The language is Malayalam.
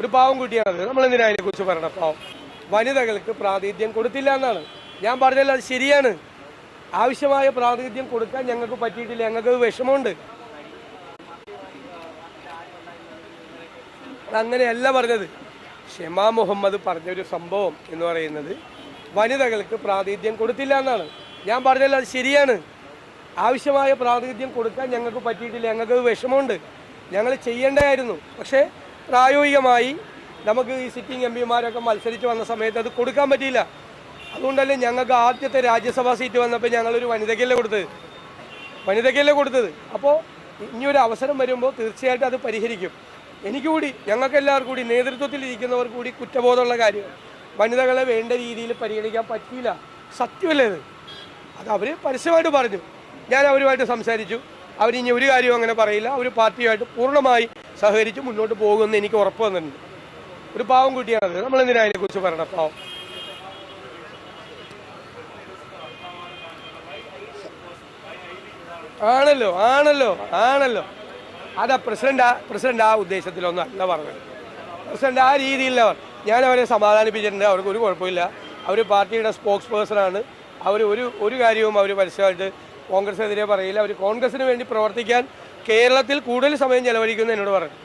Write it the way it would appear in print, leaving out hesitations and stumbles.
ഒരു പാവം കുട്ടിയാണത്. നമ്മളെന്തിനാ അതിനെക്കുറിച്ച് പറയണം? പാവം വനിതകൾക്ക് പ്രാതിനിധ്യം കൊടുത്തില്ല എന്നാണ് ഞാൻ പറഞ്ഞല്ലോ. അത് ശരിയാണ്. ആവശ്യമായ പ്രാതിനിധ്യം കൊടുക്കാൻ ഞങ്ങൾക്ക് പറ്റിയിട്ടില്ല. ഞങ്ങൾക്ക് വിഷമമുണ്ട്. അതങ്ങനെയല്ല പറഞ്ഞത്. ഷെമാ മുഹമ്മദ് പറഞ്ഞൊരു സംഭവം എന്ന് പറയുന്നത് വനിതകൾക്ക് പ്രാതിനിധ്യം കൊടുത്തില്ല എന്നാണ് ഞാൻ പറഞ്ഞല്ലോ. അത് ശരിയാണ്. ആവശ്യമായ പ്രാതിനിധ്യം കൊടുക്കാൻ ഞങ്ങൾക്ക് പറ്റിയിട്ടില്ല. ഞങ്ങൾക്ക് വിഷമമുണ്ട്. ഞങ്ങൾ ചെയ്യേണ്ടതായിരുന്നു. പക്ഷേ പ്രായോഗികമായി നമുക്ക് ഈ സിറ്റിംഗ് എം പിമാരൊക്കെ മത്സരിച്ച് വന്ന സമയത്ത് അത് കൊടുക്കാൻ പറ്റിയില്ല. അതുകൊണ്ടല്ലേ ഞങ്ങൾക്ക് ആദ്യത്തെ രാജ്യസഭാ സീറ്റ് വന്നപ്പോൾ ഞങ്ങളൊരു വനിതയ്ക്കല്ലേ കൊടുത്തത്. അപ്പോൾ ഇനിയൊരു അവസരം വരുമ്പോൾ തീർച്ചയായിട്ടും അത് പരിഹരിക്കും. എനിക്ക് കൂടി, ഞങ്ങൾക്കെല്ലാവർക്കും കൂടി, നേതൃത്വത്തിൽ ഇരിക്കുന്നവർ കൂടി കുറ്റബോധമുള്ള കാര്യം. വനിതകളെ വേണ്ട രീതിയിൽ പരിഗണിക്കാൻ പറ്റിയില്ല. സത്യമല്ലേ അത് അവർ പരസ്യമായിട്ട് പറഞ്ഞു. ഞാൻ അവരുമായിട്ട് സംസാരിച്ചു. അവരിനി ഒരു കാര്യവും അങ്ങനെ പറയില്ല. അവർ പാർട്ടിയുമായിട്ട് പൂർണ്ണമായി സഹകരിച്ച് മുന്നോട്ട് പോകുമെന്ന് എനിക്ക് ഉറപ്പ് വന്നിട്ടുണ്ട്. ഒരു പാവം കുട്ടിയാണത്. നമ്മളെന്തിനാ അതിനെക്കുറിച്ച് പറയണം? പാവം ആണല്ലോ. അതാ പ്രസിഡന്റ് ആ ഉദ്ദേശത്തിലൊന്നും അല്ല പറഞ്ഞത്. പ്രസിഡന്റ് ആ രീതിയില്ല. ഞാൻ അവരെ സമാധാനിപ്പിച്ചിട്ടുണ്ട്. അവർക്ക് ഒരു കുഴപ്പമില്ല. അവർ പാർട്ടിയുടെ സ്പോക്സ് പേഴ്സണാണ്. അവർ ഒരു കാര്യവും അവർ പരസ്യമായിട്ട് കോൺഗ്രസിനെതിരെ പറയില്ല. അവർ കോൺഗ്രസിന് വേണ്ടി പ്രവർത്തിക്കാൻ കേരളത്തിൽ കൂടുതൽ സമയം ചെലവഴിക്കുമെന്ന് എന്നോട് പറഞ്ഞു.